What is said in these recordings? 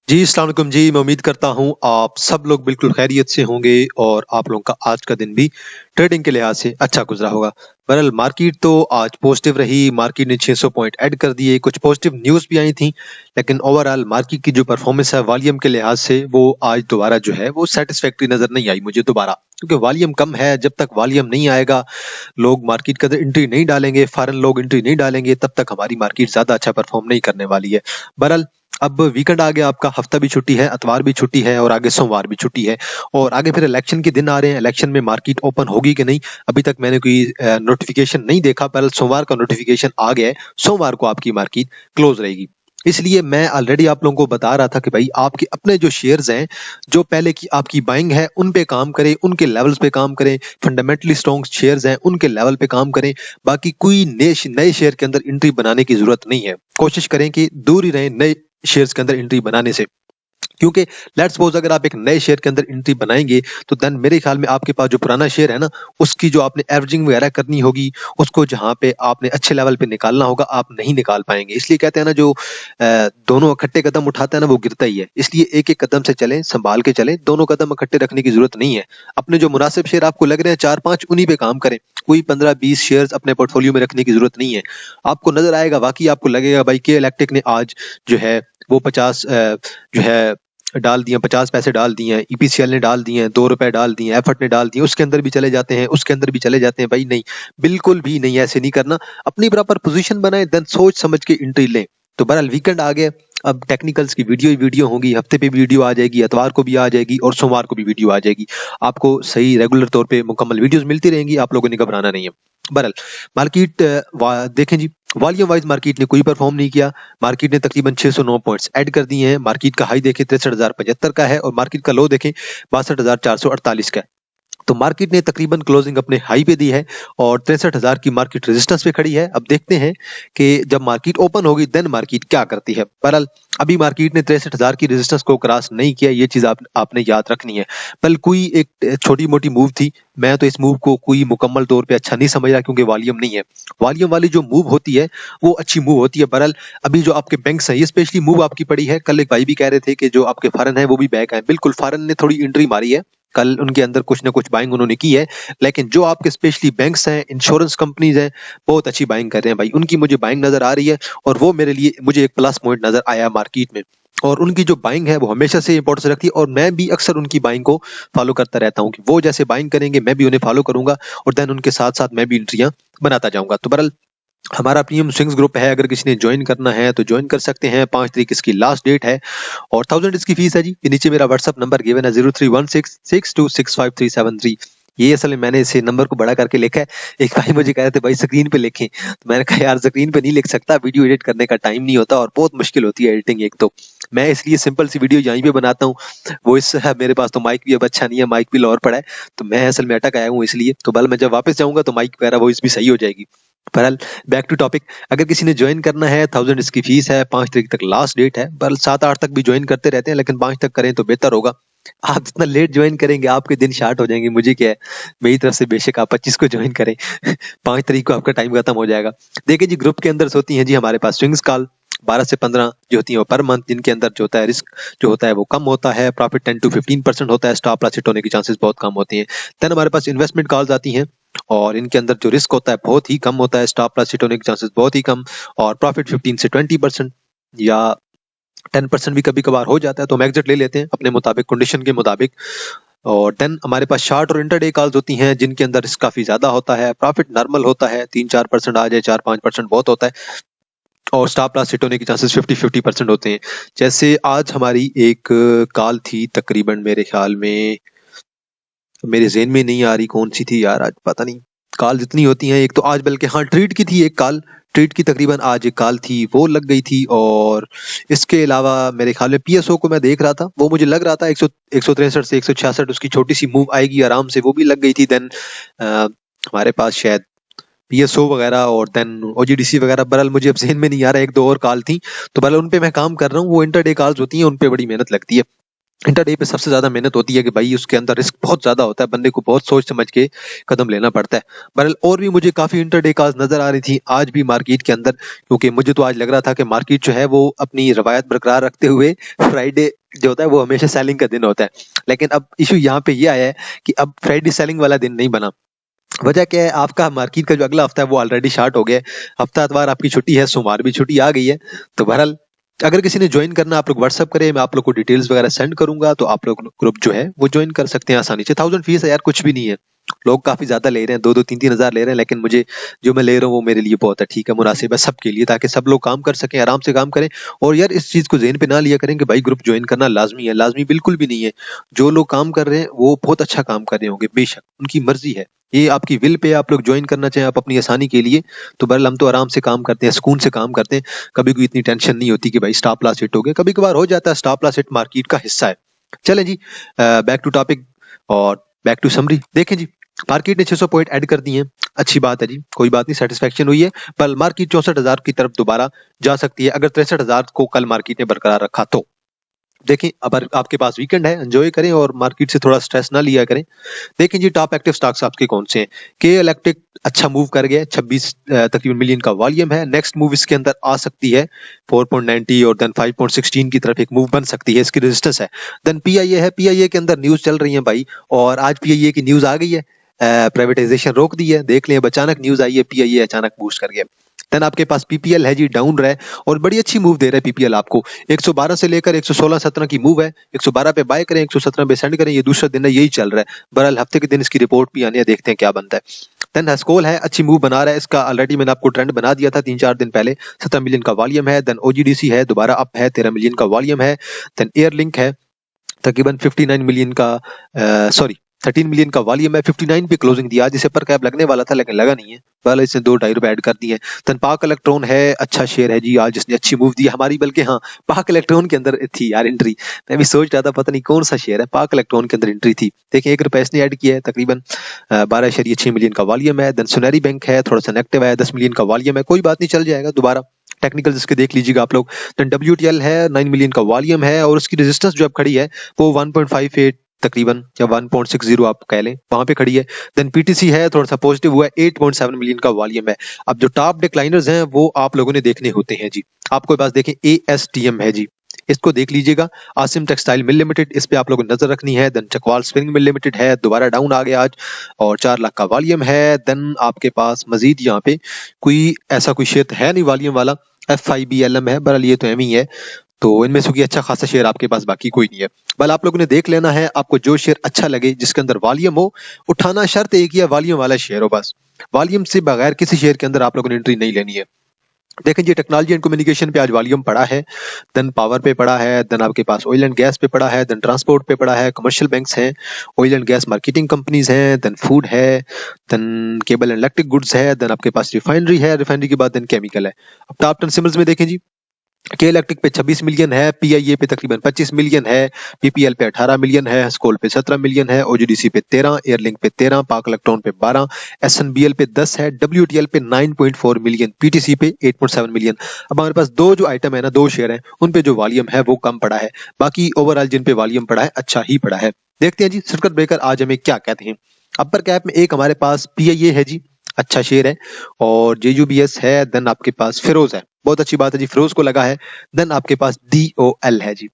जी, अस्सलाम वालेकुम जी। मैं उम्मीद करता हूँ आप सब लोग बिल्कुल खैरियत से होंगे और आप लोगों का आज का दिन भी ट्रेडिंग के लिहाज से अच्छा गुज़रा होगा। बहरहाल मार्केट तो आज पॉजिटिव रही, मार्केट ने 600 पॉइंट ऐड कर दिए, कुछ पॉजिटिव न्यूज़ भी आई थी, लेकिन ओवरऑल मार्केट की जो परफॉर्मेंस है वॉल्यूम के लिहाज से वो आज दोबारा जो है वो सैटिस्फैक्टरी नज़र नहीं आई मुझे दोबारा। क्योंकि वॉल्यूम कम है, जब तक वॉल्यूम नहीं आएगा, लोग मार्केट के अंदर एंट्री नहीं डालेंगे, फॉरेन लोग एंट्री नहीं डालेंगे, तब तक हमारी मार्केट ज़्यादा अच्छा परफॉर्म नहीं करने वाली है। बहरहाल अब वीकेंड आ गया, आपका हफ्ता भी छुट्टी है, इतवार भी छुट्टी है और आगे सोमवार भी छुट्टी है और आगे फिर इलेक्शन के दिन आ रहे हैं। इलेक्शन में मार्केट ओपन होगी कि नहीं, अभी तक मैंने कोई नोटिफिकेशन नहीं देखा, पर सोमवार का नोटिफिकेशन आ गया है, सोमवार को आपकी मार्केट क्लोज रहेगी। इसलिए मैं ऑलरेडी आप लोगों को बता रहा था कि भाई आपके अपने जो शेयर्स हैं, जो पहले की आपकी बाइंग है, उन पे काम करें, उनके लेवल्स पे काम करें, फंडामेंटली स्ट्रॉन्ग शेयर्स हैं, उनके लेवल पे काम करें। बाकी कोई नए शेयर के अंदर एंट्री बनाने की जरूरत नहीं है। कोशिश करें कि दूर ही रहें नए शेयर्स के अंदर एंट्री बनाने से। क्योंकि लेट्स सपोज अगर आप एक नए शेयर के अंदर एंट्री बनाएंगे तो देन मेरे ख्याल में आपके पास जो पुराना शेयर है ना, उसकी जो आपने एवरेजिंग वगैरह करनी होगी, उसको जहां पे आपने अच्छे लेवल पे निकालना होगा, आप नहीं निकाल पाएंगे। इसलिए कहते हैं ना, जो दोनों इकट्ठे कदम उठाता है ना, वो गिरता ही है। इसलिए एक एक कदम से चलें, संभाल के चलें, दोनों कदम इकट्ठे रखने की जरूरत नहीं है। अपने जो मुनासिब शेयर आपको लग रहे हैं 4-5, उन्हीं पे काम करें। कोई 15-20 शेयर अपने पोर्टफोलियो में रखने की जरूरत नहीं है। आपको नजर आएगा, वाकई आपको लगेगा भाई के इलेक्ट्रिक ने आज जो है वो 50 जो है डाल दिए, 50 पैसे डाल दिए हैं, ईपीसीएल ने डाल दिए हैं, 2 रुपए डाल दिए हैं, एफर्ट ने डाल दिए, उसके अंदर भी चले जाते हैं, उसके अंदर भी चले जाते हैं। भाई नहीं, बिल्कुल भी नहीं, ऐसे नहीं करना। अपनी प्रॉपर पोजीशन बनाए, देन सोच समझ के एंट्री लें। तो बहरहाल वीकेंड आ गया, अब टेक्निकल्स की वीडियो ही वीडियो होगी, हफ्ते पे भी वीडियो आ जाएगी, इतवार को भी आ जाएगी और सोमवार को भी वीडियो आ जाएगी। आपको सही रेगुलर तौर पे मुकम्मल वीडियोस मिलती रहेंगी, आप लोगों ने घबराना नहीं है। बहरहाल मार्केट देखें जी, वॉल्यूम वाइज मार्केट ने कोई परफॉर्म नहीं किया। मार्केट ने तकरीबन 609 पॉइंट्स ऐड कर दिए हैं। मार्केट का हाई देखें 63,075 का है और मार्केट का लो देखें 62,448 का है। तो मार्केट ने तकरीबन क्लोजिंग अपने हाई पे दी है और 63,000 की मार्केट रेजिस्टेंस पे खड़ी है। अब देखते हैं कि जब मार्केट ओपन होगी देन मार्केट क्या करती है। बहरहाल अभी मार्केट ने 63,000 की रेजिस्टेंस को क्रॉस नहीं किया, ये चीज आपने याद रखनी है। बल कोई एक छोटी मोटी मूव थी, मैं तो इस मूव को कोई मुकम्मल तौर पे अच्छा नहीं समझ रहा, क्योंकि वॉल्यूम नहीं है। वॉल्यूम वाली जो मूव होती है वो अच्छी मूव होती है। बहरहाल अभी जो आपके बैंक्स हैं, ये स्पेशली मूव आपकी पड़ी है। कल एक भाई भी कह रहे थे कि जो आपके फॉरेन है वो भी बैक है। बिल्कुल, फॉरेन ने थोड़ी एंट्री मारी है, कल उनके अंदर कुछ ना कुछ बाइंग उन्होंने की है, लेकिन जो आपके स्पेशली बैंक्स हैं, इंश्योरेंस कंपनीज हैं, बहुत अच्छी बाइंग कर रहे हैं भाई। उनकी मुझे बाइंग नजर आ रही है और वो मेरे लिए मुझे एक प्लस पॉइंट नजर आया मार्केट में। और उनकी जो बाइंग है वो हमेशा से इंपॉर्टेंस रखती है और मैं भी अक्सर उनकी बाइंग को फॉलो करता रहता हूँ कि वो जैसे बाइंग करेंगे मैं भी उन्हें फॉलो करूंगा और देन उनके साथ साथ मैं भी एंट्रियां बनाता जाऊंगा। तो बहरहाल हमारा प्रीमियम स्विंग्स ग्रुप है, अगर किसी ने ज्वाइन करना है तो ज्वाइन कर सकते हैं। 5 तारीख इसकी लास्ट डेट है और 1000 इसकी फीस है जी। ये नीचे मेरा व्हाट्सअप नंबर गिवन है 031662653373। ये असल में मैंने इसे नंबर को बड़ा करके लिखा है। एक भाई मुझे कह रहे थे भाई स्क्रीन पे लिखें, तो मैंने कहा यार स्क्रीन पे नहीं लिख सकता, वीडियो एडिट करने का टाइम नहीं होता और बहुत मुश्किल होती है एडिटिंग एक तो। मैं इसलिए सिंपल सी वीडियो यहीं पे बनाता हूँ। वो इस है, मेरे पास तो माइक भी अब अच्छा नहीं है, माइक भी लोअर पड़ा है, तो मैं असल में अटक आया हूँ इसलिए। तो बल मैं जब वापस जाऊंगा तो माइक वगैरह वो भी सही हो जाएगी। बहरहाल बैक टू टॉपिक, अगर किसी ने ज्वाइन करना है 1000 इसकी फीस है, 5 तारीख तक लास्ट डेट है। बहरहाल 7-8 तक भी ज्वाइन करते रहते हैं, लेकिन 5 तक करें तो बेहतर होगा। आप जितना लेट ज्वाइन करेंगे आपके दिन शार्ट हो जाएंगे, मुझे क्या है, मेरी तरफ से बेशक आप 25 को ज्वाइन करें 5 तारीख को आपका टाइम खत्म हो जाएगा। देखिए जी, ग्रुप के अंदर होती हैं जी हमारे पास स्विंग्स कॉल 12 से 15 जो होती है वो पर मंथ, जिनके अंदर जो होता है रिस्क जो होता है वो कम होता है, प्रॉफिट 10 to 15% होता है, स्टॉप लॉस हिट होने की चांसेस बहुत कम होती हैं। देन हमारे पास इन्वेस्टमेंट कॉल्स आती हैं और इनके अंदर जो रिस्क होता है बहुत ही कम होता है, स्टॉप लॉस हिट होने के चांसेस बहुत ही कम और प्रॉफिट 15 से 20% या 10% भी कभी कभार हो जाता है, तो हम एग्जिट ले लेते हैं अपने मुताबिक, कंडीशन के मुताबिक। और देन हमारे पास शार्ट और इंटरडे कॉल्स होती हैं, जिनके अंदर रिस्क काफी ज्यादा होता है, प्रॉफिट नॉर्मल होता है, 3-4% आ जाए, 4-5% बहुत होता है और स्टॉप लॉस हिट होने के चांसेस 50-50% होते हैं। जैसे आज हमारी एक कॉल थी, तकरीबन मेरे ख्याल में, मेरे ज़हन में नहीं आ रही कौन सी थी यार, आज पता नहीं, कॉल जितनी होती हैं। एक तो आज बल्कि हाँ ट्रीट की थी एक कॉल, ट्रीट की तकरीबन आज एक कॉल थी, वो लग गई थी। और इसके अलावा मेरे ख्याल में पीएसओ को मैं देख रहा था, वो मुझे लग रहा था 163 से 166 उसकी छोटी सी मूव आएगी आराम से, वो भी लग गई थी। देन हमारे पास शायद पीएसओ वगैरह और देन ओजीडीसी वगैरह, बहरहाल मुझे अब ज़हन में नहीं आ रहा, 1-2 और कॉल थी, तो बहरहाल उन पे मैं काम कर रहा हूँ। वो इंटरडे कॉल्स होती हैं, उन पे बड़ी मेहनत लगती है। इंटरडे पे सबसे ज्यादा मेहनत होती है कि भाई उसके अंदर रिस्क बहुत ज्यादा होता है, बंदे को बहुत सोच समझ के कदम लेना पड़ता है। बहरहाल और भी मुझे काफी इंटरडे कॉल्स नजर आ रही थी आज भी मार्केट के अंदर, क्योंकि मुझे तो आज लग रहा था कि मार्केट जो है वो अपनी रवायत बरकरार रखते हुए फ्राइडे जो होता है वो हमेशा सेलिंग का दिन होता है। लेकिन अब इशू यहाँ पे ये आया है कि अब फ्राइडे सेलिंग वाला दिन नहीं बना। वजह क्या है, आपका मार्केट का जो अगला हफ्ता है वो ऑलरेडी स्टार्ट हो गया है। हफ्ता इतवार आपकी छुट्टी है, सोमवार भी छुट्टी आ गई है। तो बहरहाल अगर किसी ने ज्वाइन करना, आप लोग व्हाट्सअप करें, मैं आप लोग को डिटेल्स वगैरह सेंड करूंगा, तो आप लोग ग्रुप जो है वो ज्वाइन कर सकते हैं आसानी से। 1000 फीस है यार, कुछ भी नहीं है। लोग काफी ज्यादा ले रहे हैं, 2-2 3-3 हजार ले रहे हैं, लेकिन मुझे जो मैं ले रहा हूँ वो मेरे लिए बहुत है, ठीक है, मुनासिब है सबके लिए, ताकि सब लोग काम कर सकें, आराम से काम करें। और यार इस चीज को ज़हन पे ना लिया करें कि भाई ग्रुप ज्वाइन करना लाजमी है, लाजमी बिल्कुल भी नहीं है। जो लोग काम कर रहे हैं वो बहुत अच्छा काम कर रहे होंगे, बेशक उनकी मर्जी है, ये आपकी विल पे आप लोग ज्वाइन करना चाहें आप अपनी आसानी के लिए। तो बहरहाल हम तो आराम से काम करते हैं, सुकून से काम करते हैं, कभी कोई इतनी टेंशन नहीं होती कि भाई स्टॉप लॉस हिट हो गया। कभी कभार हो जाता है, स्टॉप लॉस हिट मार्केट का हिस्सा है। चलें जी, बैक टू टॉपिक और बैक टू समरी। देखें जी, मार्केट ने 600 पॉइंट ऐड कर दिए हैं, अच्छी बात है जी, कोई बात नहीं, सेटिस्फेक्शन हुई है। पर मार्केट 64,000 की तरफ दोबारा जा सकती है अगर 63,000 को कल मार्केट ने बरकरार रखा तो। देखें, अब आपके पास वीकेंड है, एंजॉय करें और मार्केट से थोड़ा स्ट्रेस ना लिया करें। देखें जी, टॉप एक्टिव स्टॉक्स आपके कौन से हैं। के इलेक्ट्रिक अच्छा मूव कर गया है, 26 तकरीबन मिलियन का वॉल्यूम है। नेक्स्ट मूव इसके अंदर आ सकती है 4.90 और देन 5.16 की तरफ एक मूव बन सकती है, इसकी रेजिस्टेंस है। देन पीआईए है, पीआईए के अंदर न्यूज चल रही है भाई, और आज पीआईए की न्यूज आ गई है, प्राइवेटाइजेशन रोक दी है, देख लें, अब अचानक न्यूज आई है, पीआईए अचानक बूस्ट कर गया। देन आपके पास पीपीएल है जी, डाउन रहा है और बड़ी अच्छी मूव दे रहा है पीपीएल आपको, 112 से लेकर 116-17 की मूव है। 112 पे बाय करें, 117 पे सेंड करें, ये दूसरा दिन है, यही चल रहा है। बहरहाल हफ्ते के दिन इसकी रिपोर्ट भी आनी है, देखते हैं क्या बनता है। देन हस्कोल है, अच्छी मूव बना रहा है, इसका ऑलरेडी मैंने आपको ट्रेंड बना दिया था 3-4 दिन पहले, 17 मिलियन का वॉल्यूम है। देन ओजीडीसी है, दोबारा अप है, 13 मिलियन का वॉल्यूम है। देन एयरलिंक है, तकरीबन 59 मिलियन का, सॉरी 13 मिलियन का वॉल्यूम है, 59 पे क्लोजिंग दिया, जिसे पर कैप लगने वाला था लेकिन लगा नहीं है, पहले इसने 2-2.5 रुपए ऐड कर दिए हैं। देन पाक इलेक्ट्रॉन है, अच्छा शेयर है जी, आज जिसने अच्छी मूव दी हमारी, बल्कि हाँ पाक इलेक्ट्रॉन के अंदर थी यार एंट्री, मैं भी सोच रहा था पता नहीं कौन सा शेयर है, पाक इलेक्ट्रॉन के अंदर एंट्री थी। देखिए 1 रुपए इसने ऐड किया है, तकरीबन 12.6 मिलियन का वॉल्यूम है। देन सुनहरी बैंक है, थोड़ा सा नेगेटिव है, 10 मिलियन का वॉल्यूम है, कोई बात नहीं, चल जाएगा दोबारा, टेक्निकल इसके देख लीजिएगा आप लोग। देन डब्ल्यूटीएल है, 9 मिलियन का वॉल्यूम है और उसकी रेजिस्टेंस जो अब खड़ी है वो 1.58 तकरीबन, या 1.60 आप कह लें, वहां पे खड़ी है। देन पीटीसी है, थोड़ा सा पॉजिटिव हुआ है, 8.7 मिलियन का वॉल्यूम है। अब जो टॉप डिक्लाइनर्स हैं वो आप लोगों ने देखने होते हैं जी, आपको पास देखें एएसटीएम है जी, इसको देख लीजिएगा, आसिम टेक्सटाइल मिल लिमिटेड, इस पे आप लोगों को नजर रखनी है। Then Chakwal spinning mill limited है, दोबारा डाउन आ गया आज और 4 लाख का वॉल्यूम है। देन आपके पास मजीद यहाँ पे कोई ऐसा कोई शेयर है नहीं वॉल्यूम वाला, FIBLM है, बहरहाल ये तो एम ही है, तो इनमें से कोई अच्छा खासा शेयर आपके पास बाकी कोई नहीं है। बल आप लोगों ने देख लेना है, आपको जो शेयर अच्छा लगे जिसके अंदर वॉल्यूम हो, उठाना शर्त एक ही है, वॉल्यूम वाला शेयर हो बस, वॉल्यूम से बगैर किसी शेयर के अंदर आप लोगों ने एंट्री नहीं लेनी है। देखें जी, टेक्नोलॉजी एंड कम्युनिकेशन पे आज वॉल्यूम पड़ा है, देन पावर पे पड़ा है, देन आपके पास ऑयल एंड गैस पे पड़ा है, देन ट्रांसपोर्ट पे पड़ा है, कमर्शियल बैंक्स हैं, oil and gas marketing companies हैं, देन फूड है, then cable and electric goods है, देन आपके पास रिफाइनरी है, रिफाइनरी के बाद देन केमिकल है। अब टॉप 10 सिम्बल्स में देखें जी, के इलेक्ट्रिक पे 26 मिलियन है, पीआईए पे तकरीबन 25 मिलियन है, पीपीएल पे 18 मिलियन है, स्कोल पे 17 मिलियन है, ओजीडीसी पे 13, एयरलिंक पे 13, पाक इलेक्ट्रॉन पे 12, एसएनबीएल पे 10 है, डब्ल्यूटीएल पे 9.4 मिलियन, पीटीसी पे 8.7 मिलियन। अब हमारे पास दो जो आइटम है ना, दो शेयर है, उन पे जो वॉल्यूम है वो कम पड़ा है, बाकी ओवरऑल जिन पे वॉल्यूम पड़ा है अच्छा ही पड़ा है। देखते हैं जी सर्किट ब्रेकर आज हमें क्या कहते हैं। अपर कैप में एक हमारे पास पीआईए है जी, अच्छा शेयर है, और जेयूबीएस है, देन आपके पास फिरोज है, बहुत अच्छी बात है जी, फिरोज को लगा है। देन आपके पास डीओएल है जी,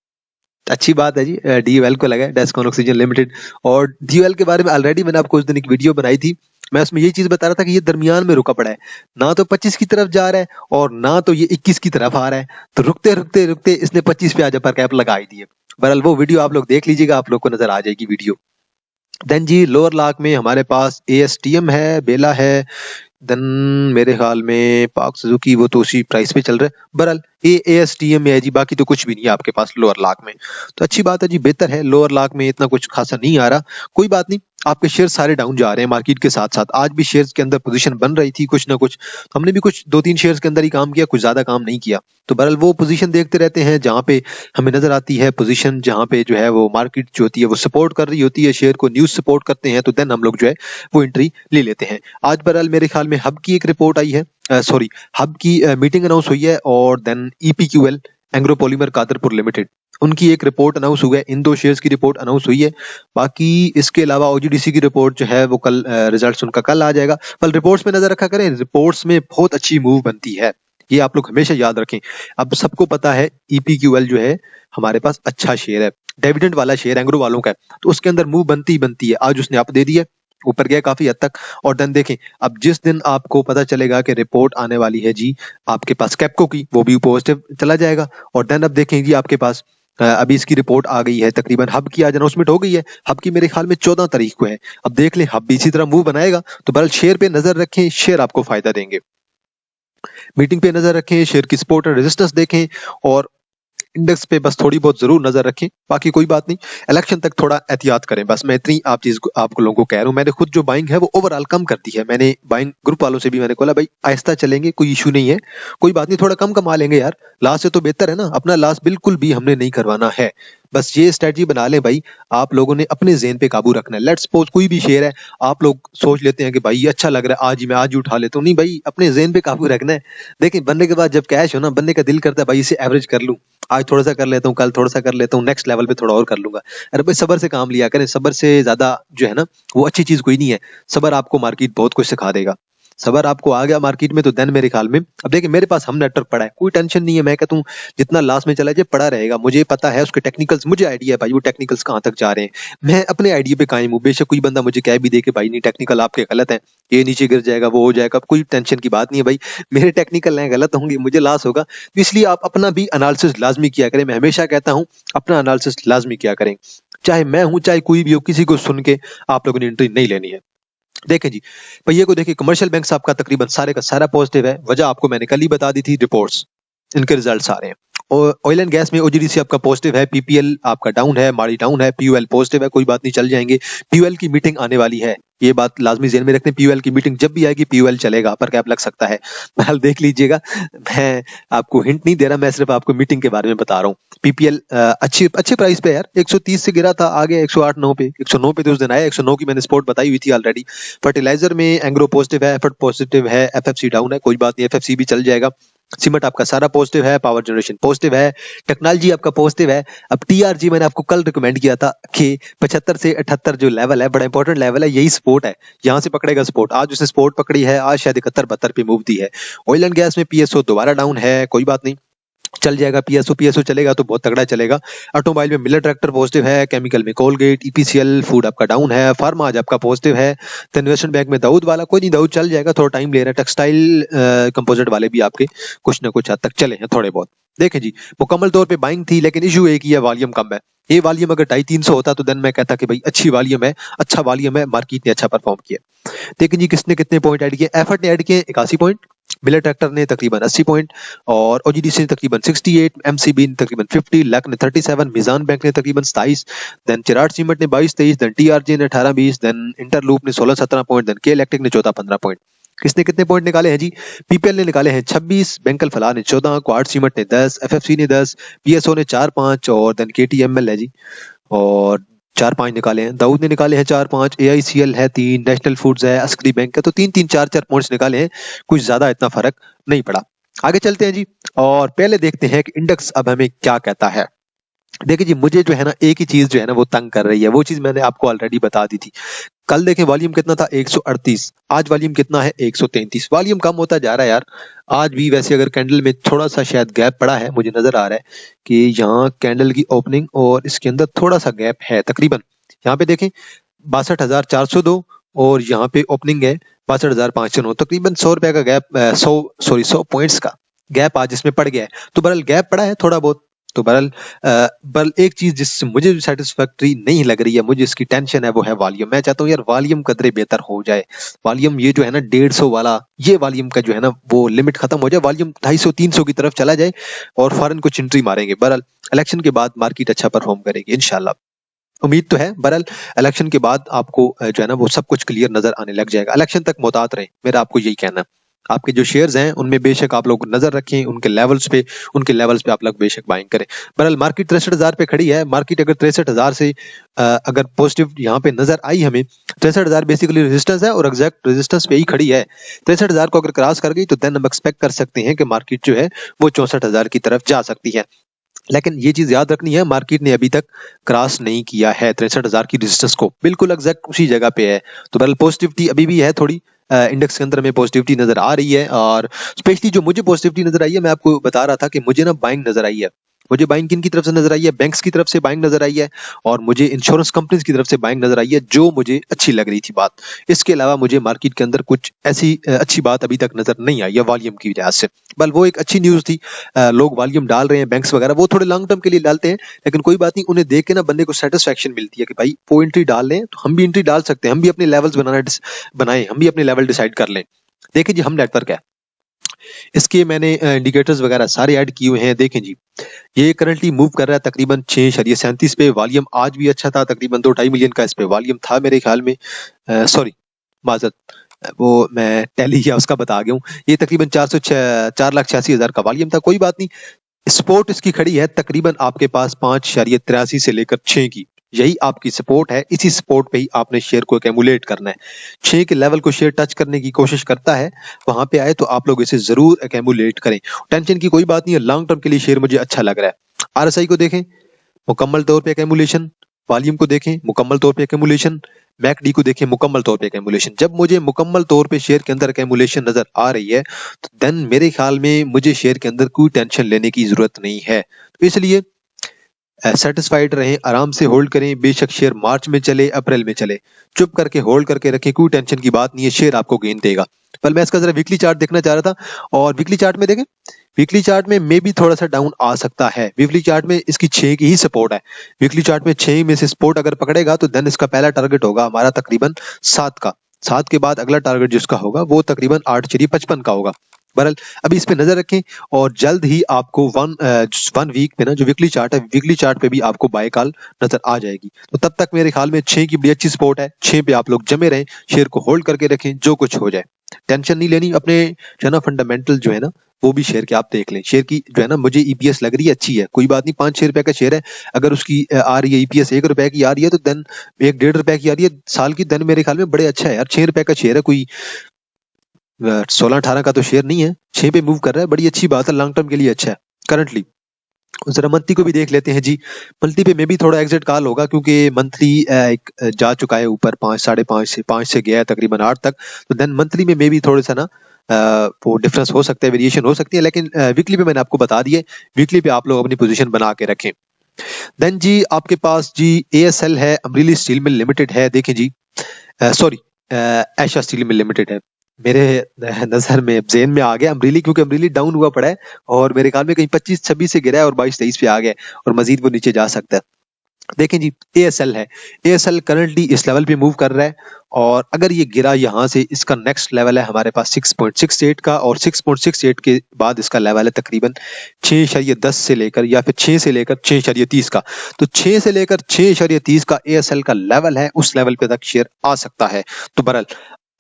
अच्छी बात है जी, डीओएल को लगा है, डेस्कॉन ऑक्सीजन लिमिटेड। और डीओएल के बारे में ऑलरेडी मैंने आपको उस दिन एक वीडियो बनाई थी, मैं उसमें यही चीज बता रहा था कि ये दरमियान में रुका पड़ा है, ना तो 25 की तरफ जा रहा है और ना तो ये 21 की तरफ आ रहा है, तो रुकते रुकते रुकते इसने 25 पे आज अपर कैप लगा ही दी है। बहरहाल वो वीडियो आप लोग देख लीजिएगा, आप लोग को नजर आ जाएगी वीडियो। देन जी लोअर लाख में हमारे पास एएसटीएम है, बेला है, देन मेरे ख्याल में पाक सुजुकी, वो तो उसी प्राइस पे चल रहा है। बहरहाल एएसटीएम में है जी, बाकी तो कुछ भी नहीं है आपके पास लोअर लाख में, तो अच्छी बात है जी, बेहतर है, लोअर लाख में इतना कुछ खासा नहीं आ रहा, कोई बात नहीं। आपके शेयर सारे डाउन जा रहे हैं मार्केट के साथ साथ, आज भी शेयर्स के अंदर पोजीशन बन रही थी कुछ ना कुछ, तो हमने भी कुछ 2-3 शेयर्स के अंदर ही काम किया, कुछ ज्यादा काम नहीं किया। तो बहरहाल वो पोजीशन देखते रहते हैं जहां पे हमें नजर आती है पोजीशन, जहां पे जो है वो मार्केट जो होती है वो सपोर्ट कर रही होती है शेयर को, न्यूज सपोर्ट करते हैं, तो देन हम लोग जो है वो एंट्री ले लेते हैं। आज बहरहाल मेरे ख्याल में हब की एक रिपोर्ट आई है, सॉरी हब की मीटिंग अनाउंस हुई है, और then EPQL Engro polymer Qadirpur limited, उनकी एक रिपोर्ट अनाउंस हुई है, इन दो शेयर्स की रिपोर्ट अनाउंस हुई है। बाकी इसके अलावा ओजीडीसी की रिपोर्ट जो है वो कल, रिजल्ट्स उनका कल आ जाएगा। कल रिपोर्ट्स में नजर रखा करें, रिपोर्ट्स में बहुत अच्छी मूव बनती है, ये आप लोग हमेशा याद रखें। अब सबको पता है EPQL जो है हमारे पास अच्छा शेयर है, डिविडेंड वाला शेयर एंग्रो वालों का है, तो उसके अंदर मूव बनती ही बनती है। आज उसने अप दे दिया, ऊपर गया काफी हद तक। और देन देखें, अब जिस दिन आपको पता चलेगा कि रिपोर्ट आने वाली है जी आपके पास कैप्को की, वो भी पॉजिटिव चला जाएगा। और देन अब देखें जी आपके पास अभी इसकी रिपोर्ट आ गई है, तकरीबन हब की आज अनाउंसमेंट हो गई है। हब की मेरे ख्याल में 14 तारीख को है। अब देख लें हब भी इसी तरह मूव बनाएगा, तो बहरहाल शेयर पे नजर रखें, शेयर आपको फायदा देंगे। मीटिंग पे नजर रखें, शेयर की सपोर्ट और रेजिस्टेंस देखें, और इंडेक्स पे बस थोड़ी बहुत जरूर नजर रखें, बाकी कोई बात नहीं। इलेक्शन तक थोड़ा एहतियात करें, बस मैं इतनी आप चीज आपको लोगों को कह रहा हूँ। मैंने खुद जो बाइंग है वो ओवरऑल कम कर दी है। मैंने बाइंग ग्रुप वालों से भी मैंने बोला भाई आहिस्ता चलेंगे, कोई इशू नहीं है, कोई बात नहीं, थोड़ा कम कमा लेंगे यार, लॉस से तो बेहतर है ना। अपना लॉस बिल्कुल भी हमने नहीं करवाना है। बस ये स्ट्रेटजी बना लें भाई, आप लोगों ने अपने ज़हन पे काबू रखना है। लेट्स सपोज कोई भी शेयर है, आप लोग सोच लेते हैं कि भाई ये अच्छा लग रहा है, आज ही मैं आज ही उठा लेता हूँ। नहीं भाई, अपने ज़हन पे काबू रखना है। देखें, बनने के बाद जब कैश हो ना, बनने का दिल करता है भाई इसे एवरेज कर लूं, आज थोड़ा सा कर लेता हूँ, कल थोड़ा सा कर लेता हूँ, नेक्स्ट लेवल पे थोड़ा और कर लूंगा। अरे भाई सबर से काम लिया करें, सबर से ज्यादा जो है ना वो अच्छी चीज कोई नहीं है। सबर आपको मार्केट बहुत कुछ सिखा देगा। सबर आपको आ गया मार्केट में तो देन मेरे ख्याल में, अब देखिए मेरे पास हम नेटवर्क पड़ा है, कोई टेंशन नहीं है। मैं कहता हूँ जितना लास्ट में चला जाए पड़ा रहेगा, मुझे पता है उसके टेक्निकल्स, मुझे आइडिया है भाई वो टेक्निकल्स कहाँ तक जा रहे हैं। मैं अपने आइडिया पे कायम हूँ। बेशक कोई बंदा मुझे कह भी दे कि भाई नहीं टेक्निकल आपके गलत है, ये नीचे गिर जाएगा, वो हो जाएगा, कोई टेंशन की बात नहीं है भाई। मेरे टेक्निकल हैं गलत होंगे, मुझे लॉस होगा, तो इसलिए आप अपना भी एनालिसिस लाजमी किया करें। मैं हमेशा कहता हूँ अपना एनालिसिस लाजमी किया करें, चाहे मैं हूं चाहे कोई भी हो, किसी को सुन के आप लोगों ने एंट्री नहीं लेनी है। देखें जी भैया को, देखिए कमर्शियल बैंक आपका तकरीबन सारे का सारा पॉजिटिव है। वजह आपको मैंने कल ही बता दी थी, रिपोर्ट्स इनके रिजल्ट्स आ रहे हैं। और ऑयल एंड गैस में OGDC आपका पॉजिटिव है, PPL आपका डाउन है, माड़ी डाउन है, POL पॉजिटिव है, कोई बात नहीं चल जाएंगे। POL की मीटिंग आने वाली है, ये बात लाजमी ज़हन में रखते हैं। POL की मीटिंग जब भी आएगी POL चलेगा, अपर कैप लग सकता है, बहरहाल देख लीजिएगा। मैं आपको हिंट नहीं दे रहा, मैं सिर्फ आपको मीटिंग के बारे में बता रहा हूँ। PPL अच्छे प्राइस पे यार, 130 से गिरा था, आ गया 108-9 पे, 109 पे तो उस दिन आया, 109 की मैंने सपोर्ट बताई हुई थी ऑलरेडी। फर्टिलाइजर में एंग्रो पॉजिटिव है, एफर्ट पॉजिटिव है, FFC डाउन है, कोई बात नहीं, FFC भी चल जाएगा। सीमेंट आपका सारा पॉजिटिव है, पावर जनरेशन पॉजिटिव है, टेक्नोलॉजी आपका पॉजिटिव है। अब TRG मैंने आपको कल रिकमेंड किया था कि 75 से 78 जो लेवल है बड़ा इंपॉर्टेंट लेवल है, यही सपोर्ट है, यहाँ से पकड़ेगा सपोर्ट। आज उसने सपोर्ट पकड़ी है, आज शायद 71-72 पे मूव दी है। ऑयल एंड गैस में PSO दोबारा डाउन है, कोई बात नहीं चल जाएगा। PSO चलेगा तो बहुत तगड़ा चलेगा। ऑटोमोबाइल में मिलर ट्रैक्टर पॉजिटिव है, केमिकल में कोलगेट, EPCL फूड आपका डाउन है, फार्मा आज आपका पॉजिटिव है। तो इन्वेस्टमेंट बैंक में दाऊद वाला, कोई नहीं दाऊद चल जाएगा, थोड़ा टाइम ले रहा है। टेक्सटाइल कंपोजिट वाले भी आपके कुछ ना कुछ हद तक चले हैं थोड़े बहुत। देखें जी मुकम्मल तौर पे बाइंग थी, लेकिन इशू एक ही है, वॉल्यूम कम है। ये वॉल्यूम अगर 250-300 होता तो देन मैं कहता कि भाई अच्छी वॉल्यूम है, अच्छा वॉल्यूम है, मार्केट ने अच्छा परफॉर्म किया। लेकिन जी किसने कितने पॉइंट ऐड किए? एफर्ट ने ऐड किए 81 पॉइंट, मिलर ट्रैक्टर ने तकरीबन 80 पॉइंट, और OGDC ने तकरीबन 68, MCB ने तकरीबन 50, लक ने 37, मिजान बैंक ने तकरीबन 27, देन चिराग सीमेंट ने 22-23, देन TRG ने 18-20, देन इंटरलूप ने 16-17 पॉइंट, देन के इलेक्ट्रिक ने 14-15 पॉइंट। किसने कितने पॉइंट निकाले हैं जी? PPL ने निकाले हैं 26, बैंकल फलाह ने 14, क्वाड सीमेंट ने 10, FFC ने 10, PSO ने 4-5, और देन KTML है जी, और 4-5 निकाले हैं। दाऊद ने निकाले हैं 4-5, AICL है 3, नेशनल फूड्स है, अस्करी बैंक है, तो 3-3 4-4 पॉइंट्स निकाले हैं, कुछ ज्यादा इतना फर्क नहीं पड़ा। आगे चलते हैं जी, और पहले देखते हैं कि इंडेक्स अब हमें क्या कहता है। देखिए जी मुझे जो है ना एक ही चीज जो है ना वो तंग कर रही है, वो चीज मैंने आपको ऑलरेडी बता दी थी। कल देखें वॉल्यूम कितना था 138, आज वॉल्यूम कितना है 133। वॉल्यूम कम होता जा रहा है यार। आज भी वैसे अगर कैंडल में थोड़ा सा शायद गैप पड़ा है, मुझे नजर आ रहा है कि यहाँ कैंडल की ओपनिंग और इसके अंदर थोड़ा सा गैप है। तकरीबन यहाँ पे देखें 62,402 और यहाँ पे ओपनिंग है 62,509, तकरीबन 100 रुपए का गैप, 100 पॉइंट्स का गैप आज इसमें पड़ गया है। तो बहरहाल गैप पड़ा है थोड़ा बहुत। तो बहरहाल एक चीज जिससे मुझे सेटिस्फैक्टरी नहीं लग रही है, मुझे इसकी टेंशन है, वो है वॉल्यूम। मैं चाहता हूँ यार वॉल्यूम कदरे बेहतर हो जाए। वॉल्यूम ये जो है ना 150 वाला, ये वॉल्यूम का जो है ना वो लिमिट खत्म हो जाए, वॉल्यूम 250-300 की तरफ चला जाए और फौरन कुछ एंट्री मारेंगे। बहरहाल इलेक्शन के बाद मार्केट अच्छा परफॉर्म करेगी इंशाल्लाह, उम्मीद तो है। बहरहाल इलेक्शन के बाद आपको जो है ना वो सब कुछ क्लियर नजर आने लग जाएगा। इलेक्शन तक मुहतात रहें, मेरा आपको यही कहना है। आपके जो शेयर्स हैं उनमें बेशक आप लोग नजर रखें, उनके लेवल्स पे आप लोग बेशक बाइंग करें। बहरहाल मार्केट 63,000 पे खड़ी है। मार्केट अगर 63,000 से अगर पॉजिटिव यहाँ पे नजर आई हमें, 63,000 बेसिकली रेजिस्टेंस है और एग्जैक्ट रेजिस्टेंस पे ही खड़ी है। 63,000 को अगर क्रॉस कर गई तो देन हम एक्सपेक्ट कर सकते हैं कि मार्केट जो है वो 64,000 की तरफ जा सकती है। लेकिन ये चीज याद रखनी है, मार्केट ने अभी तक क्रॉस नहीं किया है 63,000 की रेजिस्टेंस को, बिल्कुल एग्जैक्ट उसी जगह पे है। तो बहरहाल पॉजिटिविटी अभी भी है थोड़ी, इंडेक्स के अंदर में पॉजिटिविटी नजर आ रही है। और स्पेशली जो मुझे पॉजिटिविटी नजर आई है, मैं आपको बता रहा था कि मुझे ना बाइंग नजर आई है। मुझे बाइंग किन की तरफ से नजर आई है? बैंक्स की तरफ से बाइंग नजर आई है, और मुझे इंश्योरेंस कंपनीज की तरफ से बाइंग नजर आई है, जो मुझे अच्छी लग रही थी बात। इसके अलावा मुझे मार्केट के अंदर कुछ ऐसी अच्छी बात अभी तक नजर नहीं आई है वॉल्यूम की वजह से। बल वो एक अच्छी न्यूज थी, लोग वॉल्यूम डाल रहे हैं बैंक्स वगैरह, वो थोड़े लॉन्ग टर्म के लिए डालते हैं, लेकिन कोई बात नहीं, उन्हें देख के ना बंदे को सेटिस्फेक्शन मिलती है कि भाई वो एंट्री डाल लें तो हम भी एंट्री डाल सकते हैं, हम भी अपने लेवल्स बनाए, हम भी अपने लेवल डिसाइड कर लें। देखिए जी, हम नेटवर्क है, इसके मैंने इंडिकेटर्स वगैरह सारे ऐड किए हुए हैं। देखें जी, ये करंटली मूव कर रहा है तकरीबन 6.37 पे। वॉल्यूम आज भी अच्छा था, तकरीबन 2-2.5 मिलियन का इस पे वॉल्यूम था मेरे ख्याल में। सॉरी, माजरत, वो मैं टैली या उसका बता गया हूँ। ये तकरीबन 4,86,000 का वॉल्यूम था। कोई बात नहीं, सपोर्ट इसकी खड़ी है तकरीबन आपके पास 5.83 से लेकर 6 की, यही आपकी सपोर्ट है। इसी सपोर्ट पे ही आपने शेयर को एक्यूमुलेट करना है। 6 के लेवल को शेयर टच करने की कोशिश करता है, वहां पे आए तो आप लोग इसे जरूर एक्यूमुलेट करें। टेंशन की कोई बात नहीं है, लॉन्ग टर्म के लिए शेयर मुझे अच्छा लग रहा है। आरएसआई को देखें, मुकम्मल तौर पे एक्यूमुलेशन। वॉल्यूम को देखें, मुकम्मल तौर पे एक्यूमुलेशन। मैकडी को देखें, मुकम्मल तौर पे एक्यूमुलेशन। जब मुझे मुकम्मल तौर पे शेयर के अंदर एक्यूमुलेशन नजर आ रही है, तो देन मेरे ख्याल में मुझे शेयर के अंदर कोई टेंशन लेने की जरूरत नहीं है। तो इसलिए सेटिस्फाइड रहें, आराम से होल्ड करें। बेशक शेयर मार्च में चले, अप्रैल में चले, चुप करके होल्ड करके रखें, कोई टेंशन की बात नहीं है, शेयर आपको गेन देगा। पर मैं इसका जरा वीकली चार्ट देखना चाह रहा था, और वीकली चार्ट में देखें, वीकली चार्ट में मे भी थोड़ा सा डाउन आ सकता है। वीकली चार्ट में इसकी 6 की ही सपोर्ट है। वीकली चार्ट में 6 में से सपोर्ट अगर पकड़ेगा तो देन इसका पहला टारगेट होगा हमारा तकरीबन 7 का। 7 के बाद अगला टारगेट जिसका होगा वो तकरीबन 8.55 का होगा। बहरहाल अभी इस पे नजर रखें, और जल्द ही आपको वन वीक पे ना जो वीकली चार्ट है, वीकली चार्ट पे भी आपको बाय कॉल नजर आ जाएगी। तो तब तक मेरे ख्याल में 6 की बड़ी अच्छी सपोर्ट है। 6 पे आप लोग जमे रहें, शेयर को होल्ड करके रखें, जो कुछ हो जाए टेंशन नहीं लेनी। अपने जो है ना फंडामेंटल जो है ना, वो भी शेयर के आप देख लें। शेयर की जो है ना, मुझे ईपीएस लग रही है अच्छी है, कोई बात नहीं, 5-6 रुपए का शेयर है, अगर उसकी आ रही है ईपीएस 1 रुपए की आ रही है, तो देन 1-1.5 रुपए की आ रही है साल की, देन मेरे ख्याल में बड़े अच्छा है यार। 6 रुपए का शेयर है, कोई 16-18 का तो शेयर नहीं है, 6 पे मूव कर रहा है, बड़ी अच्छी बात है, लॉन्ग टर्म के लिए अच्छा है करंटली। जरा मंथली को भी देख लेते हैं जी। मंथली पे में भी थोड़ा एग्जिट कॉल होगा, क्योंकि मंथली एक जा चुका है ऊपर 5-5.5 से गया है तकरीबन 8 तक। तो देन मंथली में भी थोड़ा सा ना वो डिफरेंस हो सकता है, वेरिएशन हो सकती है, लेकिन वीकली पे मैंने आपको बता दिया, वीकली पे आप लोग अपनी पोजीशन बना के रखें। देन जी आपके पास जी एएसएल है, अमरीली स्टील मिल लिमिटेड है। देखें जी, sorry, Aisha steel mill limited है, मेरे नजर में जेन में आ गया अमरीली, क्योंकि अमरीली डाउन हुआ पड़ा है, और मेरे ख्याल में कहीं 25-26 से गिरा है और 22-23 पे आ गया, और मजीद वो नीचे जा सकता है। देखें जी, एएसएल है, एएसएल करंटली इस लेवल पे मूव कर रहा है, और अगर ये गिरा यहाँ से, इसका नेक्स्ट लेवल है हमारे पास 6.68 का, और 6.68 के बाद इसका लेवल है तकरीबन 6.10 से लेकर, या फिर 6 से लेकर 6.30 का। तो 6 से लेकर 6.30 का एएसएल का लेवल है, उस लेवल पे तक शेयर आ सकता है। तो बहरहाल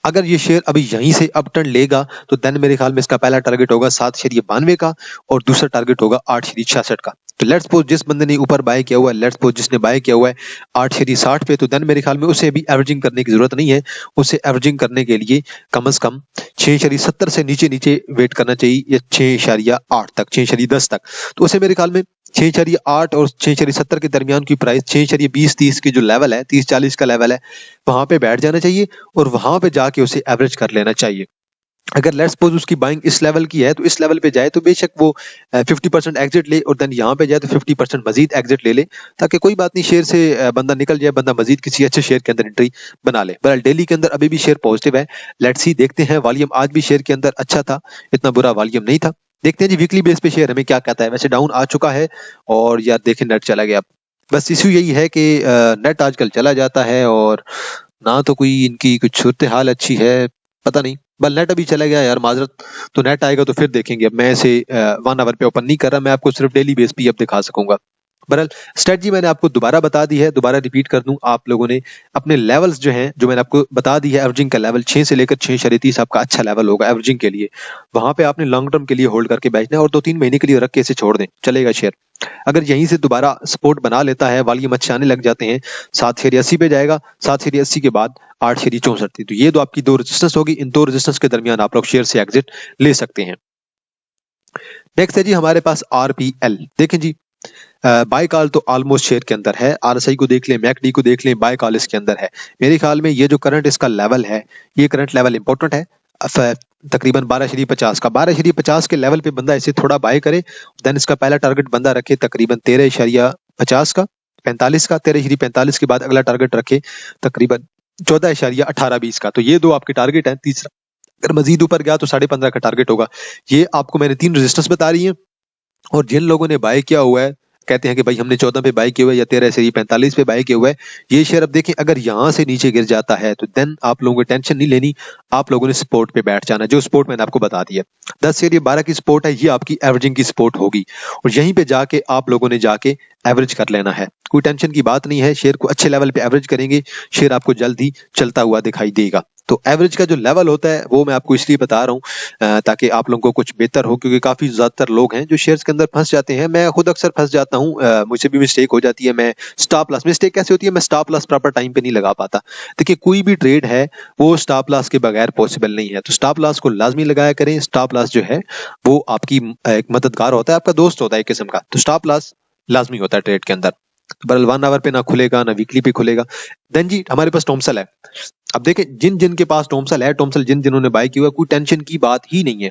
अगर ये शेयर अभी यहीं से अप टर्न लेगा, तो देन मेरे ख्याल में इसका पहला टारगेट होगा 7.92 का, और दूसरा टारगेट होगा 8.66 का। तो लेट्स सपोज जिस बंदे ने ऊपर बाय किया हुआ है, लेट्स सपोज जिसने बाय किया हुआ है 8.60 पे, तो देन मेरे ख्याल में उसे भी एवरेजिंग करने की जरूरत नहीं है। उसे एवरेजिंग करने के लिए कम से कम 6.70 से नीचे नीचे वेट करना चाहिए, या 6.8 तक, 6.10 तक। तो उसे मेरे ख्याल में 6.8 और 6.70 के दरमियान की प्राइस 6.20-30 की जो लेवल है, 30-40 का लेवल है, वहां पे बैठ जाना चाहिए, और वहां पे जाके उसे एवरेज कर लेना चाहिए। अगर लेट्स सपोज उसकी बाइंग इस लेवल की है, तो इस लेवल पे जाए तो बेशक वो 50% एग्जिट ले, और देन यहाँ पे जाए तो 50% मजीद एग्जिट ले ले, ताकि कोई बात नहीं, शेयर से बंदा निकल जाए, बंदा मजीद किसी अच्छे शेयर के अंदर एंट्री बना ले। बहरहाल डेली के अंदर अभी भी शेयर पॉजिटिव है, लेट्स सी, देखते हैं। वॉल्यूम आज भी शेयर के अंदर अच्छा था, इतना बुरा वॉल्यूम नहीं था। देखते हैं जी वीकली बेस पे शेयर हमें क्या कहता है। वैसे डाउन आ चुका है, और यार देखें नेट चला गया। बस इशू यही है कि नेट आजकल चला जाता है, और ना तो कोई इनकी कुछ सूरत हाल अच्छी है, पता नहीं। बल नेट अभी चला गया यार, माजरत। तो नेट आएगा तो फिर देखेंगे। अब मैं इसे 1 आवर पे ओपन नहीं कर रहा, मैं आपको सिर्फ डेली बेस पे अब दिखा सकूंगा। बहरहाल स्ट्रेटजी मैंने आपको दोबारा बता दी है, दोबारा रिपीट कर दूं, आप लोगों ने अपने लेवल्स जो हैं, जो मैंने आपको बता दी है, एवरेजिंग का लेवल 6 से लेकर 6.30 आपका अच्छा लेवल होगा एवरेजिंग के लिए। वहां पे आपने लॉन्ग टर्म के लिए होल्ड करके बेचना है, और 2-3 महीने के लिए रख के इसे छोड़ दें, चलेगा शेयर। अगर यहीं से दोबारा सपोर्ट बना लेता है, वॉल्यूम अच्छे आने लग जाते हैं, 7.80 पे जाएगा, 7.80 के बाद 8.64, तो ये तो आपकी 2 रेजिस्टेंस होगी। इन 2 रेजिस्टेंस के दरमियान आप लोग शेयर से एग्जिट ले सकते हैं। नेक्स्ट है जी हमारे पास आरपीएल। देखें जी, बाय कॉल तो ऑलमोस्ट शेयर के अंदर है, आरएसआई को देख लें, मैकडी को देख लें, बाय कॉल इसके अंदर है। मेरे ख्याल में ये जो करंट इसका लेवल है, ये करंट लेवल इंपॉर्टेंट है, तकरीबन 12.50 का। 12.50 के लेवल पे बंदा इसे थोड़ा बाय करे, देन इसका पहला टारगेट बंदा रखे तकरीबन 13.50 का, 45 का, 13.45 के बाद अगला टारगेट रखे तकरीबन 14.18-20 का। तो ये दो आपके टारगेट हैं। तीसरा अगर मजीद ऊपर गया तो 15.5 का टारगेट होगा। ये आपको मैंने 3 रेजिस्टेंस बता रही है, और जिन लोगों ने बाय किया हुआ है, कहते हैं कि भाई हमने 14 पे बाय किया हुआ है या 13.45 पे बाय किया हुआ है, ये शेयर अब देखें अगर यहाँ से नीचे गिर जाता है तो देन आप लोगों को टेंशन नहीं लेनी, आप लोगों ने सपोर्ट पे बैठ जाना, जो सपोर्ट मैंने आपको बता दिया। 10 से 12 की सपोर्ट है, ये आपकी एवरेजिंग की सपोर्ट होगी, और यहीं पे जाके आप लोगों ने जाके एवरेज कर लेना है। कोई टेंशन की बात नहीं है, शेयर को अच्छे लेवल पे एवरेज करेंगे, शेयर आपको जल्द ही चलता हुआ दिखाई देगा। तो एवरेज का जो लेवल होता है वो मैं आपको इसलिए बता रहा हूँ ताकि आप लोगों को कुछ बेहतर हो, क्योंकि काफी ज्यादातर लोग हैं जो शेयर्स के अंदर फंस जाते हैं। मैं खुद अक्सर फंस जाता हूँ, मुझसे भी मिस्टेक हो जाती है। मैं स्टॉप लॉस, मिस्टेक कैसे होती है, मैं स्टॉप लॉस प्रॉपर टाइम पे नहीं लगा पाता। देखिए कोई भी ट्रेड है वो स्टॉप लॉस के बगैर पॉसिबल नहीं है, तो स्टॉप लॉस को लाजमी लगाया करें। स्टॉप लॉस जो है वो आपकी एक मददगार होता है, आपका दोस्त होता है एक किस्म का, तो स्टॉप लॉस लाजमी होता है ट्रेड के अंदर। बरल 1 आवर पे ना खुलेगा ना वीकली पे खुलेगा। देन जी हमारे पास टॉमसल है। अब देखें जिन जिन के पास टॉमसल है, टॉमसल जिन जिन्होंने बाय किया हुआ, कोई टेंशन की बात ही नहीं है,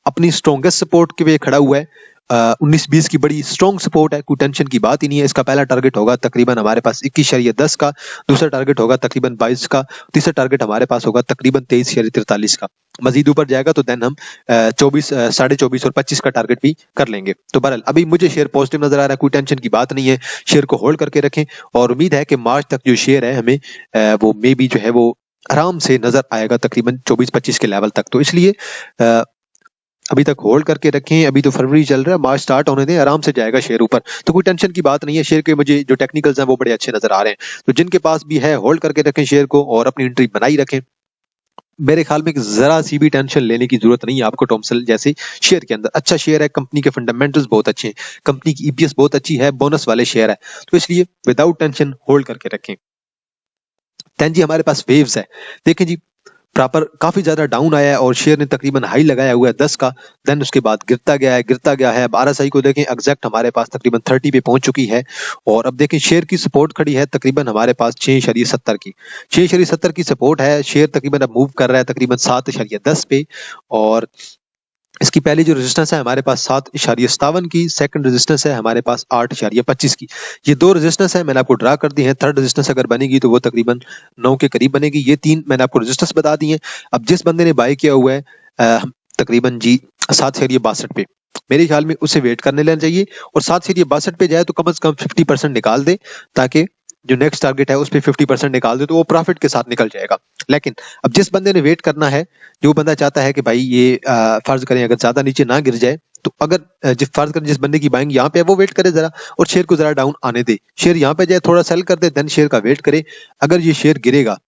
अपनी स्ट्रॉन्गेस्ट सपोर्ट के पे खड़ा हुआ है। 19-20 की बड़ी स्ट्रॉन्ग सपोर्ट है, कोई टेंशन की बात ही नहीं है। इसका पहला टारगेट होगा तकरीबन हमारे पास 21.10 का, दूसरा टारगेट होगा तकरीबन 22 का, तीसरा टारगेट हमारे पास होगा तकरीबन 23.43 का। मजीद ऊपर जाएगा तो देन हम 24, 24.5 और 25 का टारगेट भी कर लेंगे। तो बहरहाल अभी मुझे शेयर पॉजिटिव नजर आ रहा है, कोई टेंशन की बात नहीं है, शेयर को होल्ड करके रखें, और उम्मीद है कि मार्च तक जो शेयर है हमें वो मे बी जो है वो आराम से नजर आएगा तकरीबन 24-25 के लेवल तक। तो इसलिए अभी तक होल्ड करके रखें। अभी तो फरवरी चल रहा है, मार्च स्टार्ट होने दें, आराम से जाएगा शेयर ऊपर, तो कोई टेंशन की बात नहीं है। शेयर के मुझे जो टेक्निकल्स हैं वो बड़े अच्छे नजर आ रहे हैं, तो जिनके पास भी है होल्ड करके रखें शेयर को, और अपनी एंट्री बनाई रखें। मेरे ख्याल में जरा सी भी टेंशन लेने की जरूरत नहीं है आपको टॉमसल जैसे शेयर के अंदर। अच्छा शेयर है, कंपनी के फंडामेंटल्स बहुत अच्छे हैं, कंपनी की ईपीएस बहुत अच्छी है, बोनस वाले शेयर है, तो इसलिए विदाउट टेंशन होल्ड करके रखें। देन जी हमारे पास वेव्स है। देखें जी प्रॉपर काफी ज्यादा डाउन आया है, और शेयर ने तकरीबन हाई लगाया हुआ है 10 का, देन उसके बाद गिरता गया है। अब आरएसआई को देखें एग्जैक्ट हमारे पास तकरीबन 30 पे पहुंच चुकी है, और अब देखें शेयर की सपोर्ट खड़ी है तकरीबन हमारे पास 6.70 की, 6.70 की सपोर्ट है। शेयर तकरीबन अब मूव कर रहा है तकरीबन 7.10 पे, और इसकी पहली जो रेजिस्टेंस है हमारे पास 7.57 की, सेकंड रेजिस्टेंस है हमारे पास 8.25 की। ये दो रेजिस्टेंस है, मैंने आपको ड्रा कर दी है। थर्ड रेजिस्टेंस अगर बनेगी तो वो तकरीबन 9 के करीब बनेगी। ये 3 मैंने आपको रेजिस्टेंस बता दी है। अब जिस बंदे ने बाय किया हुआ है तकरीबन जी 7.62 पे, मेरे ख्याल में उसे वेट करने लेना चाहिए, और 7.62 पे जाए तो कम से कम 50% निकाल दे, ताकि जो नेक्स्ट टारगेट है उस पर 50% निकाल दे तो वो प्रॉफिट के साथ निकल जाएगा। लेकिन अब जिस बंदे ने वेट करना है, जो बंदा चाहता है कि भाई ये फर्ज करें अगर ज्यादा नीचे ना गिर जाए, तो अगर फर्ज करें जिस बंदे की बाइंग यहाँ पे है वो वेट करे जरा, और शेयर को जरा डाउन आने दे, शेयर यहाँ पे जाए थोड़ा सेल कर दे, देन शेयर का वेट करे। अगर ये शेयर गिरेगा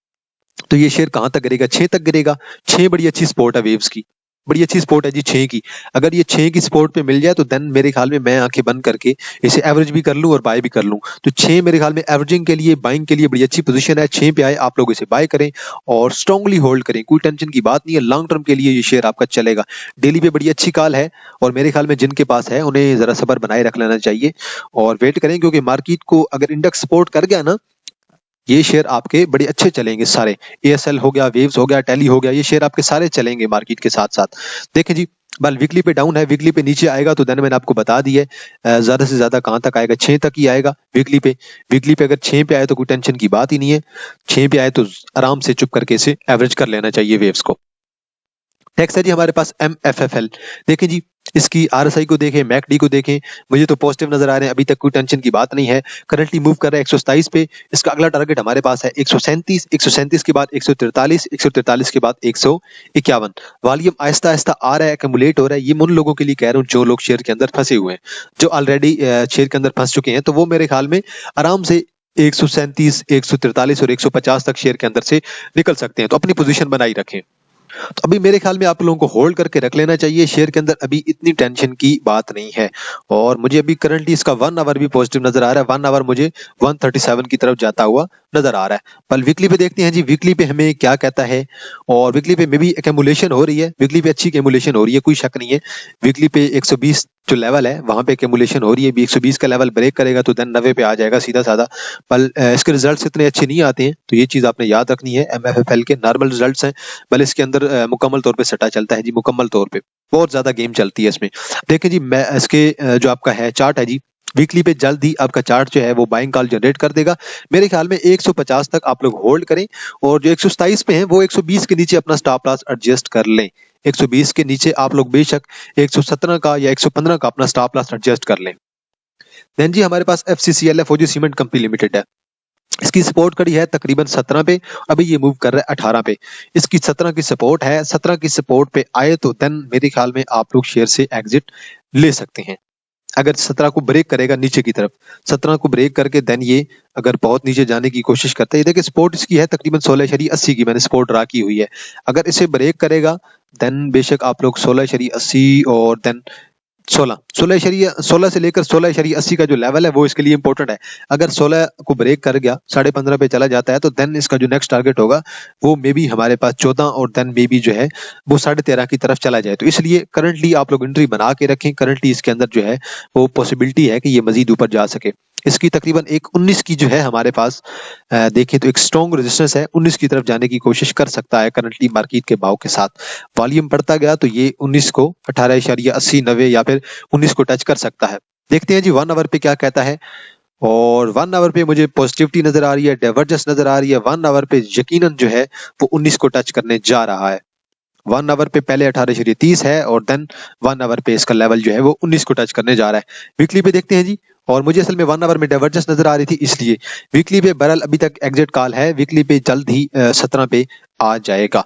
तो ये शेयर कहां तक गिरेगा, 6 तक गिरेगा। 6 बड़ी अच्छी सपोर्ट है वेव्स की, बड़ी अच्छी सपोर्ट है जी 6 की। अगर ये 6 की सपोर्ट पे मिल जाए तो देन मेरे ख्याल में मैं आंखें बंद करके इसे एवरेज भी कर लूं और बाय भी कर लूं। तो 6 मेरे ख्याल में एवरेजिंग के लिए, बाइंग के लिए बड़ी अच्छी पोजीशन है। 6 पे आए आप लोग इसे बाय करें और स्ट्रांगली होल्ड करें, कोई टेंशन की बात नहीं है। लॉन्ग टर्म के लिए ये शेयर आपका चलेगा। डेली पे बड़ी अच्छी कॉल है, और मेरे ख्याल में जिनके पास है उन्हें जरा सब्र बनाए रख लेना चाहिए और वेट करें, क्योंकि मार्केट को अगर इंडेक्स सपोर्ट कर गया ना, ये शेयर आपके बड़े अच्छे चलेंगे सारे। एएसएल हो गया, वेव्स हो गया, टैली हो गया, ये शेयर आपके सारे चलेंगे मार्केट के साथ साथ। देखें जी बल वीकली पे डाउन है, वीकली पे नीचे आएगा तो देन मैंने आपको बता दी है ज्यादा से ज्यादा कहां तक आएगा, 6 तक ही आएगा वीकली पे। वीकली पे अगर 6 पे आए तो कोई टेंशन की बात ही नहीं है। 6 पे आए तो आराम से चुप करके इसे एवरेज कर लेना चाहिए वेव्स को। नेक्स्ट है जी हमारे पास MFFL। देखें जी इसकी आरएसआई को देखें, मैकडी को देखें, मुझे तो पॉजिटिव नजर आ रहे हैं, अभी तक कोई टेंशन की बात नहीं है। करंटली मूव कर रहा है 127 पे। इसका अगला टारगेट हमारे पास है 137, 137 के बाद 143, 143 के बाद 151। वॉल्यूम आहिस्ता आहिस्ता आ रहा है, एक्यूमुलेट हो रहा है। ये उन लोगों के लिए कह रहा हूँ जो लोग शेयर के अंदर फंसे हुए हैं, जो ऑलरेडी शेयर के अंदर फंस चुके हैं, तो वो मेरे ख्याल में आराम से 137, 143 और 150 तक शेयर के अंदर से निकल सकते हैं, तो अपनी पोजीशन बनाई रखें। तो अभी मेरे ख्याल में आप लोगों को होल्ड करके रख लेना चाहिए। शेयर के अंदर अभी इतनी टेंशन की बात नहीं है, और मुझे अभी करंटली इसका 1 आवर भी पॉजिटिव नजर आ रहा है। 1 आवर मुझे 137 की तरफ जाता हुआ नजर आ रहा है। पर वीकली पे देखते हैं जी, वीकली पे हमें क्या कहता है। और वीकली पे में भी एक्यूमुलेशन हो रही है, वीकली पे अच्छी एक्यूमुलेशन हो रही है, कोई शक नहीं है। वीकली पे 120 जो लेवल है वहां पे एक्यूमुलेशन हो रही है, भी 120 का लेवल ब्रेक करेगा तो देन 90 पे आ जाएगा सीधा साधा। पर इसके रिजल्ट्स इतने अच्छे नहीं आते हैं, तो ये चीज आपने याद रखनी है। MFFL के नॉर्मल रिजल्ट्स हैं, भले इसके अंदर मुकम्मल तौर पे सट्टा चलता है जी, मुकम्मल तौर पे बहुत ज्यादा गेम चलती है इसमें। देखिए जी, मैं इसके जो आपका है चार्ट है जी, वीकली पे जल्द ही आपका चार्ट जो है वो बाइंग कॉल जनरेट कर देगा। मेरे ख्याल में 150 तक आप लोग होल्ड करें, और जो 127 पे हैं वो 120 के नीचे अपना स्टॉप लॉस एडजस्ट कर लें। 120 के नीचे आप लोग बेशक 117 का या 115 का अपना स्टॉप लॉस एडजस्ट कर लें। देन जी हमारे पास FCCL फौजी सीमेंट कंपनी लिमिटेड है। इसकी सपोर्ट कड़ी है तकरीबन 17 पे, अभी ये मूव कर रहा है 18 पे। इसकी 17 की सपोर्ट है, 17 की सपोर्ट पे आए तो देन मेरे ख्याल में आप लोग शेयर से एग्जिट ले सकते हैं। अगर 17 को ब्रेक करेगा नीचे की तरफ, 17 को ब्रेक करके देन ये अगर बहुत नीचे जाने की कोशिश करता है, देखिए सपोर्ट इसकी है तकरीबन 16.80 की, मैंने सपोर्ट ड्रा की हुई है। अगर इसे ब्रेक करेगा देन बेशक आप लोग 16.80 और देन 16 से लेकर 16.80 का जो लेवल है वो इसके लिए इंपॉर्टेंट है। अगर 16 को ब्रेक कर गया, 15.5 पे चला जाता है, तो देन इसका जो नेक्स्ट टारगेट होगा वो मे बी हमारे पास 14 और देन मे बी जो है वो 13.5 की तरफ चला जाए। तो इसलिए करंटली आप लोग एंट्री बना के रखें। करंटली इसके अंदर जो है वो पॉसिबिलिटी है कि ये मजीद ऊपर जा सके। इसकी तकरीबन एक 19 की जो है हमारे पास देखें तो एक स्ट्रॉन्ग रेजिस्टेंस है, 19 की तरफ जाने की कोशिश कर सकता है करंटली मार्केट के भाव के साथ। वॉल्यूम बढ़ता गया तो ये 19 को 18.80 90 या फिर 19 को टच कर सकता है। देखते हैं जी 1 आवर पे क्या कहता है। और 1 आवर पे मुझे पॉजिटिविटी नजर आ रही है, डाइवर्जेंस नजर आ रही है। 1 आवर पे यकीनन जो है वो 19 को टच करने जा रहा है। 1 आवर पे पहले 18.30 है और देन 1 आवर पे इसका लेवल जो है वो 19 को टच करने जा रहा है। वीकली पे देखते हैं जी, और मुझे असल में 1 आवर में डाइवर्जेंस नजर आ रही थी, इसलिए वीकली पे बहरहाल अभी तक एग्जिट कॉल है। वीकली पे जल्द ही 17 पे आ जाएगा।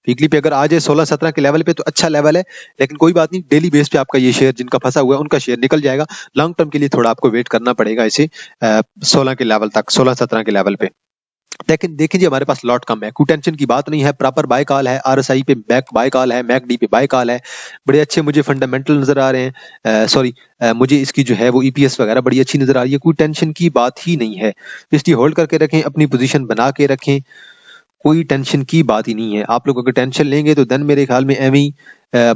वीकली पे अगर आ जाए 16-17 के लेवल पे तो अच्छा लेवल है, लेकिन कोई बात नहीं, डेली बेस पे आपका ये शेयर जिनका फंसा हुआ है उनका शेयर निकल जाएगा। लॉन्ग टर्म के लिए थोड़ा आपको वेट करना पड़ेगा इसे 16 के लेवल तक, 16-17 के लेवल पे। लेकिन देखिए जी हमारे पास लॉट कम है, कोई टेंशन की बात नहीं है। प्रॉपर बाय कॉल है, RSI पे बैक बाय कॉल है, मैकडी पे बाय कॉल है। बड़े अच्छे मुझे फंडामेंटल नजर आ रहे हैं। सॉरी, मुझे इसकी जो है वो EPS वगैरह बड़ी अच्छी नजर आ रही है, कोई टेंशन की बात ही नहीं है। इसलिए होल्ड करके रखें, अपनी पोजीशन बना के रखें, कोई टेंशन की बात ही नहीं है। आप लोग अगर टेंशन लेंगे तो देन मेरे ख्याल में एम ही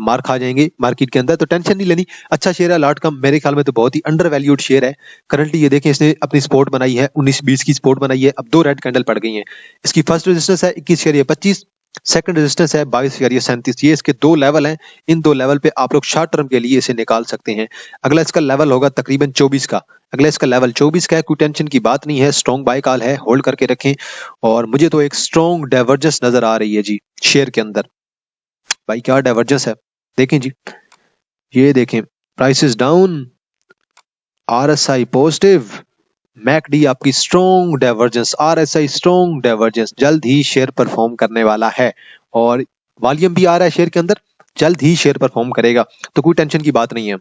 मार खा जाएंगे मार्केट के अंदर, तो टेंशन नहीं लेनी। अच्छा शेयर है लॉट कम, मेरे ख्याल में तो बहुत ही अंडर वैल्यूड शेयर है। करंटली ये देखें, इसने अपनी सपोर्ट बनाई है 19-20 की सपोर्ट बनाई है, अब 2 रेड कैंडल पड़ गई हैं। इसकी फर्स्ट रेजिस्टेंस है 21.25, सेकंड रेजिस्टेंस है 22.37। ये इसके 2 लेवल हैं। इन 2 लेवल पे आप लोग शॉर्ट टर्म के लिए इसे निकाल सकते हैं। अगला इसका लेवल होगा तकरीबन 24 का, अगला इसका लेवल 24 का है। कोई टेंशन की बात नहीं है, स्ट्रॉन्ग बाय कॉल है, होल्ड करके रखें। और मुझे तो एक स्ट्रॉन्ग डाइवर्जेंस नजर आ रही है जी शेयर के अंदर। भाई क्या डाइवर्जेंस है, देखें जी, ये देखें, prices down, RSI positive, MACD आपकी strong divergence, RSI strong divergence. जल्द ही शेयर परफॉर्म करने वाला है और वॉल्यूम भी आ रहा है शेयर के अंदर, जल्द ही शेयर परफॉर्म करेगा, तो कोई टेंशन की बात नहीं है।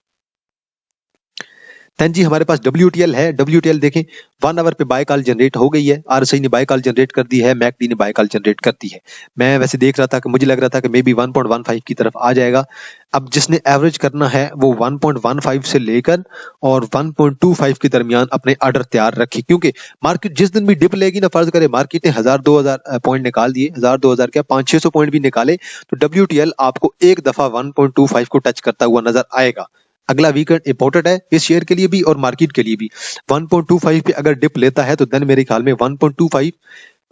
देन जी हमारे पास WTL है। WTL देखें 1 आवर पे बाय कॉल जनरेट हो गई है, RSI ने बाय कॉल जनरेट कर दी है, मैकडी ने बाय कॉल जनरेट कर दी है। मैं वैसे देख रहा था कि मुझे लग रहा था कि मे बी 1.15 की तरफ आ जाएगा। अब जिसने एवरेज करना है वो 1.15 से लेकर और 1.25 के दरमियान अपने ऑर्डर तैयार रखे, क्योंकि मार्केट जिस दिन भी डिप लेगी ना, फर्ज करे मार्केट ने 1000-2000 पॉइंट निकाल दिए, 1000-2000 क्या 500-600 पॉइंट भी निकाले, तो WTL आपको एक दफा 1.25 को टच करता हुआ नजर आएगा। अगला वीकेंड इंपॉर्टेंट है इस शेयर के लिए भी और मार्केट के लिए भी। 1.25 पे अगर डिप लेता है तो देन मेरे ख्याल में 1.25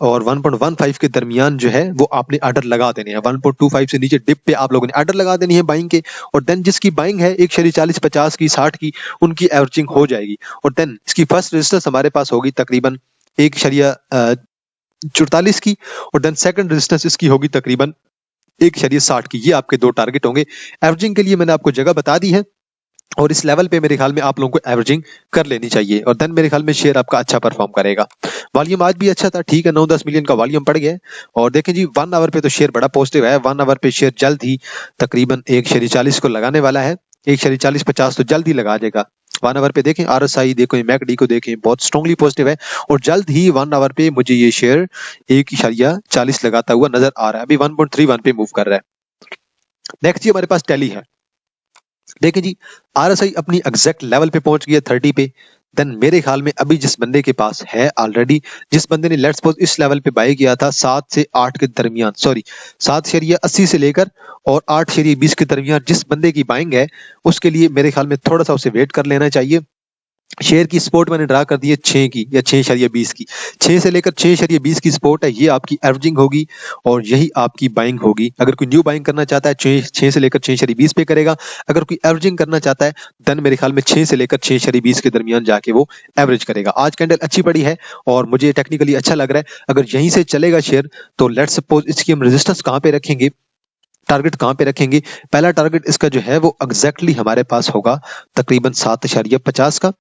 और 1.15 के दरमियान जो है वो आपने ऑर्डर लगा देने हैं। 1.25 से नीचे डिप पे आप लोगों ने ऑर्डर लगा देनी है बाइंग के, और देन जिसकी बाइंग है 1.40-50 की 60 की, उनकी एवरेजिंग हो जाएगी। और देन इसकी फर्स्ट रेजिस्टेंस हमारे पास होगी तकरीबन 1.44 की, और देन सेकंड रेजिस्टेंस इसकी होगी तकरीबन 1.60 की। ये आपके 2 टारगेट होंगे। एवरेजिंग के लिए मैंने आपको जगह बता दी है, और इस लेवल पे मेरे ख्याल में आप लोगों को एवरेजिंग कर लेनी चाहिए, और देन मेरे ख्याल में शेयर आपका अच्छा परफॉर्म करेगा। वॉल्यूम आज भी अच्छा था, ठीक है, 9-10 मिलियन का वॉल्यूम पड़ गया है। और देखें जी 1 आवर पे तो शेयर बड़ा पॉजिटिव है। 1 आवर पे शेयर जल्द ही तकरीबन 1.40 को लगाने वाला है, 1.40-50 तो जल्द ही लगा देगा। 1 आवर पे देखें, RSI देखो, मैकडी को देखें, बहुत स्ट्रांगली पॉजिटिव है, और जल्द ही 1 आवर पे मुझे ये शेयर 1.40 लगाता हुआ नजर आ रहा है। अभी 1.31 पे मूव कर रहा है। नेक्स्ट जी हमारे पास टैली है। देखें जी, RSI अपनी एग्जैक्ट लेवल पे पहुंच गई है 30 पे। देन मेरे ख्याल में अभी जिस बंदे के पास है ऑलरेडी, जिस बंदे ने लेट्स सपोज इस लेवल पे बाय किया था 7 से 8 के दरमियान, सॉरी 7.80 से लेकर और 8.20 के दरमियान जिस बंदे की बाइंग है, उसके लिए मेरे ख्याल में थोड़ा सा उसे वेट कर लेना चाहिए। शेयर की सपोर्ट मैंने ड्रा कर दी है 6 की या 6.20 की, 6 से लेकर 6.20 की सपोर्ट है, ये आपकी एवरेजिंग होगी और यही आपकी बाइंग होगी। अगर कोई न्यू बाइंग करना चाहता है 6 से लेकर 6.20 पे करेगा। अगर कोई एवरेजिंग करना चाहता है देन मेरे ख्याल में 6 से लेकर 6.20 के दरमियान जाके वो एवरेज करेगा। आज कैंडल अच्छी पड़ी है और मुझे टेक्निकली अच्छा लग रहा है। अगर यहीं से चलेगा शेयर तो लेट्स सपोज इसकी हम रेजिस्टेंस कहाँ पे रखेंगे, टारगेट कहाँ पे रखेंगे। पहला टारगेट इसका जो है वो एग्जैक्टली हमारे पास होगा तकरीबन 7.50 का।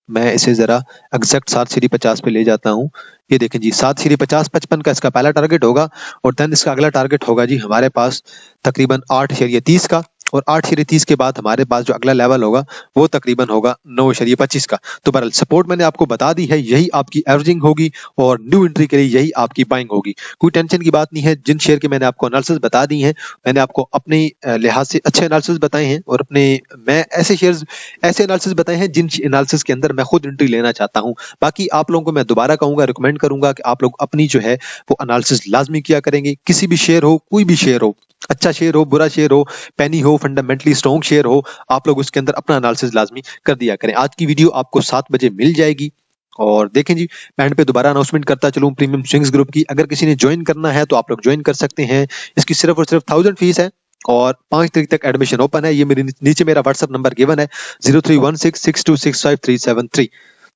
मैं इसे जरा एग्जैक्ट 7.50 पे ले जाता हूँ। ये देखें जी 7.50-55 का इसका पहला टारगेट होगा और देन इसका अगला टारगेट होगा जी हमारे पास तकरीबन 8.30 का और 8.30 के बाद हमारे पास जो अगला लेवल होगा वो तकरीबन होगा 9.25 का। तो बहरहाल सपोर्ट मैंने आपको बता दी है, यही आपकी एवरेजिंग होगी और न्यू एंट्री के लिए यही आपकी बाइंग होगी। कोई टेंशन की बात नहीं है। जिन शेयर के मैंने आपको एनालिसिस बता दी हैं, मैंने आपको अपने लिहाज से अच्छे एनालिसिस बताए हैं और मैं ऐसे शेयर्स ऐसे एनालिसिस बताए हैं जिन एनालिसिस के अंदर मैं खुद एंट्री लेना चाहता हूं। बाकी आप लोगों को मैं दोबारा कहूंगा, रिकमेंड करूंगा कि आप लोग अपनी जो है वो एनालिसिस लाजमी किया करेंगे। किसी भी शेयर हो, कोई भी शेयर हो, अच्छा शेयर हो, बुरा शेयर हो, पेनी हो, फंडामेंटली स्ट्रॉन्ग शेयर हो, आप लोग उसके अंदर अपना एनालिसिस लाजमी कर दिया करें। आज की वीडियो आपको 7 बजे मिल जाएगी। और देखें जी, मैं एंड पे दोबारा अनाउंसमेंट करता चलूं प्रीमियम स्विंग्स ग्रुप की। अगर किसी ने ज्वाइन करना है तो आप लोग ज्वाइन कर सकते हैं। इसकी सिर्फ और सिर्फ 1000 फीस है और 5 तारीख तक एडमिशन ओपन है। ये मेरे नीचे मेरा व्हाट्सएप नंबर गिवन है 03166265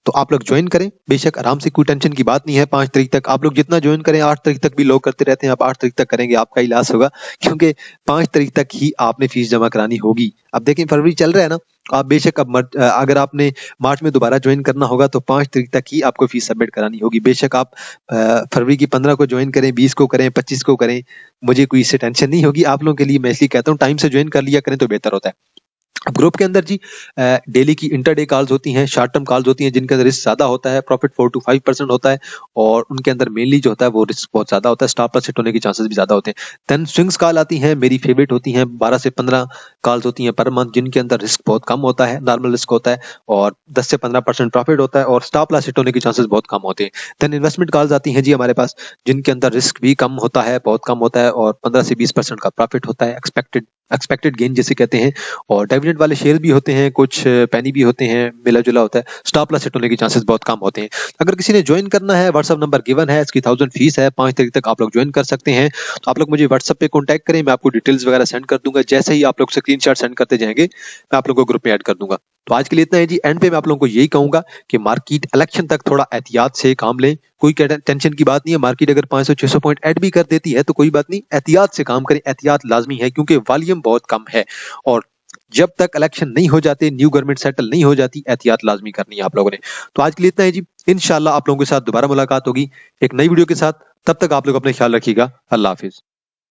तो आप लोग ज्वाइन करें। बेशक आराम से, कोई टेंशन की बात नहीं है। 5 तारीख तक आप लोग जितना ज्वाइन करें, 8 तारीख तक भी लोग करते रहते हैं, आप 8 तारीख तक करेंगे आपका ही लॉस होगा, क्योंकि 5 तारीख तक ही आपने फीस जमा करानी होगी। अब देखें फरवरी चल रहा है ना, आप बेशक अगर आपने मार्च में दोबारा ज्वाइन करना होगा तो 5 तारीख तक ही आपको फीस सबमिट करानी होगी। बेशक आप फरवरी की 15 को ज्वाइन करें, 20 को करें, 25 को करें, मुझे कोई इससे टेंशन नहीं होगी। आप लोगों के लिए मैं इसलिए कहता हूँ टाइम से ज्वाइन कर लिया करें तो बेहतर होता है। अब ग्रुप के अंदर जी डेली की इंटरडे कॉल्स होती हैं, शॉर्ट टर्म कॉल्स होती हैं जिनका रिस्क ज्यादा होता है, प्रॉफिट 4 to 5% होता है और उनके अंदर मेनली जो होता है वो रिस्क बहुत ज्यादा होता है, स्टॉप लॉस हिट होने की चांसेस भी ज्यादा होते हैं। देन स्विंग्स कॉल आती हैं, मेरी फेवरेट होती हैं, 12 से 15 कॉल्स होती हैं पर मंथ, जिनके अंदर रिस्क बहुत कम होता है, नॉर्मल रिस्क होता है और 10 से 15% प्रॉफिट होता है और स्टॉप लॉस हिट होने के चांसेस बहुत कम होते हैं। देन इन्वेस्टमेंट कॉल्स आती हैं जी हमारे पास, जिनके अंदर रिस्क भी कम होता है, बहुत कम होता है और 15 से 20% का प्रॉफिट होता है, एक्सपेक्टेड गेन जिसे कहते हैं। और डिविडेंड वाले शेयर भी होते हैं, कुछ पेनी भी होते हैं, मिला जुला होता है, स्टॉप लॉस हिट होने के चांसेस बहुत कम होते हैं। अगर किसी ने ज्वाइन करना है, व्हाट्सएप नंबर गिवन है, इसकी 1000 फीस है, 5 तारीख तक आप लोग ज्वाइन कर सकते हैं। तो आप लोग मुझे व्हाट्सएप पे कॉन्टैक्ट करें, मैं आपको डिटेल्स वगैरह सेंड कर दूंगा। जैसे ही आप लोग स्क्रीनशॉट सेंड करते जाएंगे मैं आप लोगों को ग्रुप में ऐड कर दूंगा। तो आज के लिए इतना है जी। एंड पे मैं आप लोगों को यही कहूंगा कि मार्केट इलेक्शन तक थोड़ा एहतियात से काम लें। कोई टेंशन की बात नहीं है। मार्केट अगर 500-600 पॉइंट ऐड भी कर देती है तो कोई बात नहीं, एहतियात से काम करें। एहतियात लाजमी है क्योंकि वॉल्यूम बहुत कम है और जब तक इलेक्शन नहीं हो जाते, न्यू गवर्नमेंट सेटल नहीं हो जाती, एहतियात लाजमी करनी है आप लोगों ने। तो आज के लिए इतना है जी। इंशाल्लाह आप लोगों के साथ दोबारा मुलाकात होगी एक नई वीडियो के साथ। तब तक आप लोग अपने ख्याल रखिएगा। अल्लाह हाफिज।